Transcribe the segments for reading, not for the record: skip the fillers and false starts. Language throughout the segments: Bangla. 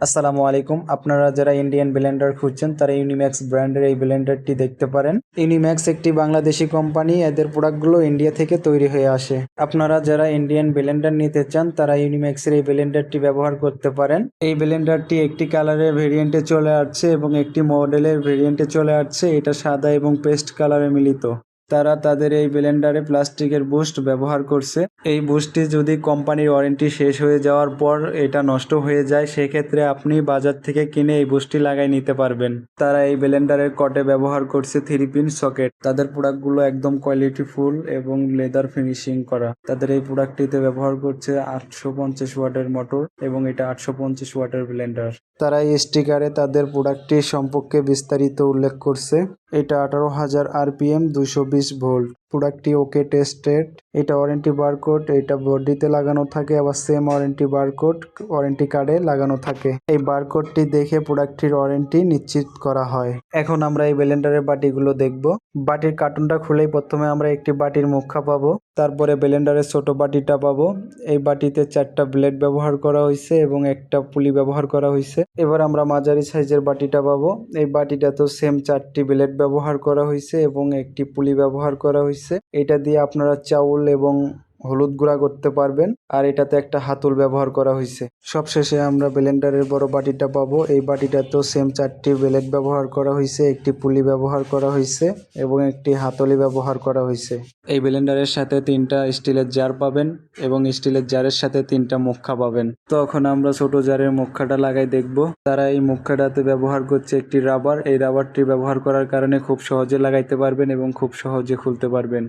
আসসালামু আলাইকুম। আপনারা যারা ইন্ডিয়ান ব্লেন্ডার খুঁজছেন তারা ইউনিম্যাক্স ব্র্যান্ডের এই ব্লেন্ডারটি দেখতে পারেন। ইউনিম্যাক্স একটি বাংলাদেশি কোম্পানি, এদের প্রোডাক্টগুলো ইন্ডিয়া থেকে তৈরি হয়ে আসে। আপনারা যারা ইন্ডিয়ান ব্লেন্ডার নিতে চান তারা ইউনিম্যাক্সের এই ব্লেন্ডারটি ব্যবহার করতে পারেন। এই ব্লেন্ডারটি একটি কালারের ভেরিয়েন্টে চলে আসছে এবং একটি মডেলের ভেরিয়েন্টে চলে আসছে। এটা সাদা এবং পেস্ট কালারে মিলিত। তারা তাদের এই ব্লেন্ডারে প্লাস্টিকের বুস্ট ব্যবহার করছে। এই বুস্টটি যদি কোম্পানির ওয়ারেন্টি শেষ হয়ে যাওয়ার পর এটা নষ্ট হয়ে যায়, সেক্ষেত্রে আপনি বাজার থেকে কিনে এই বুস্টটি লাগাই নিতে পারবেন। তারা এই ব্লেন্ডারের কটে ব্যবহার করছে 3 পিন সকেট। তাদের প্রোডাক্টগুলো একদম কোয়ালিটিফুল এবং লেদার ফিনিশিং করা। তাদের এই প্রোডাক্টটিতে ব্যবহার করছে 850 ওয়াটের মোটর এবং এটা 850 ওয়াটের ব্লেন্ডার। তারা এই স্টিকারে তাদের প্রোডাক্টটি সম্পর্কে বিস্তারিত উল্লেখ করছে। এটা 18,000 RPM 220 ভোল্ট। প্রোডাক্টটি ওকে টেস্টেড। এটা ওয়ারেন্টি বারকোড এটা বডিতে লাগানো থাকে, আবার সেম ওয়ারেন্টি বারকোড ওয়ারেন্টি কার্ডে লাগানো থাকে। এই বারকোডটি দেখে প্রোডাক্টটির ওয়ারেন্টি নিশ্চিত করা হয়। এখন আমরা এই ব্লেন্ডারের বাটিগুলো দেখব। বাটির কার্টুনটা খুলেই প্রথমে আমরা একটি বাটির মুখা পাবো, তারপরে ব্লেন্ডারের ছোট বাটিটা পাবো। এই বাটিতে 4টা ব্লেড ব্যবহার করা হয়েছে এবং একটা পুলি ব্যবহার করা হয়েছে। এবার আমরা মাঝারি সাইজের বাটিটা পাবো। এই বাটিটাতেও সেম 4টি ব্লেড ব্যবহার করা হয়েছে এবং একটি পুলি ব্যবহার করা হয়েছে। এটা দিয়ে আপনারা চাউল এবং হলুদ গুঁড়া করতে পারবেন, আর এটাতে একটা হাতল ব্যবহার করা হয়েছে। সবশেষে আমরা ব্লেন্ডারের বড় বাটিটা পাবো। এই বাটিটাতেও সেম 4টি ব্লেড ব্যবহার করা হয়েছে, একটি পুলি ব্যবহার করা হয়েছে এবং একটি হাতলি ব্যবহার করা হয়েছে। এই ব্লেন্ডারের সাথে 3টা স্টিলের জার পাবেন এবং স্টিলের জারের সাথে 3টা মুখা পাবেন। তখন আমরা ছোট জারের মুখাটা লাগাই দেখব। তারা এই মুখাটাতে ব্যবহার করছে একটি রাবার। এই রাবারটি ব্যবহার করার কারণে খুব সহজে লাগাইতে পারবেন এবং খুব সহজে খুলতে পারবেন।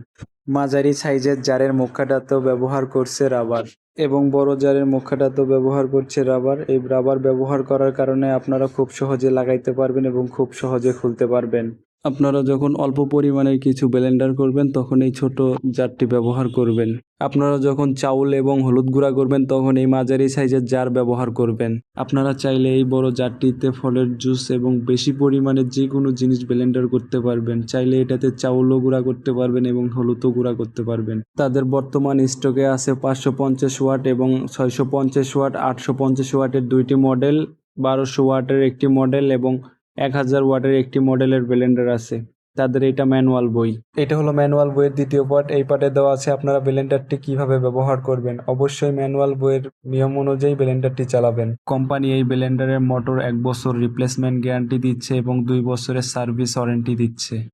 মাঝারি সাইজের জারের মুখাটাতেও ব্যবহার করছে রাবার এবং বড় জারের মুখাটাতেও ব্যবহার করছে রাবার। এই রাবার ব্যবহার করার কারণে আপনারা খুব সহজে লাগাইতে পারবেন এবং খুব সহজে খুলতে পারবেন। আপনারা যখন অল্প পরিমাণের কিছু ব্লেন্ডার করবেন তখন এই ছোট জারটি ব্যবহার করবেন। আপনারা যখন চাউল এবং হলুদ গুঁড়া করবেন তখন এই মাঝারি সাইজের জার ব্যবহার করবেন। আপনারা চাইলে এই বড় জারটিতে ফলের জুস এবং বেশি পরিমাণে যে কোনো জিনিস ব্লেন্ডার করতে পারবেন। চাইলে এটাতে চাউলও গুঁড়া করতে পারবেন এবং হলুদও গুঁড়া করতে পারবেন। তাদের বর্তমান স্টকে আছে 550 ওয়াট এবং 650 ওয়াট, 850 ওয়াটের 2টি মডেল, 1200 ওয়াটের একটি মডেল এবং 1000 ওয়াটের একটি মডেলের ব্লেন্ডার আছে। তাদের এটা ম্যানুয়াল বই। এটা হলো ম্যানুয়াল বইয়ের দ্বিতীয় পার্ট। এই পার্টে দেওয়া আছে আপনারা ব্লেন্ডারটি কিভাবে ব্যবহার করবেন। অবশ্যই ম্যানুয়াল বইয়ের নিয়ম অনুযায়ী ব্লেন্ডারটি চালাবেন। কোম্পানি এই ব্লেন্ডারের মোটর 1 বছর রিপ্লেসমেন্ট গ্যারান্টি দিচ্ছে এবং 2 বছরের সার্ভিস ওয়ারেন্টি দিচ্ছে।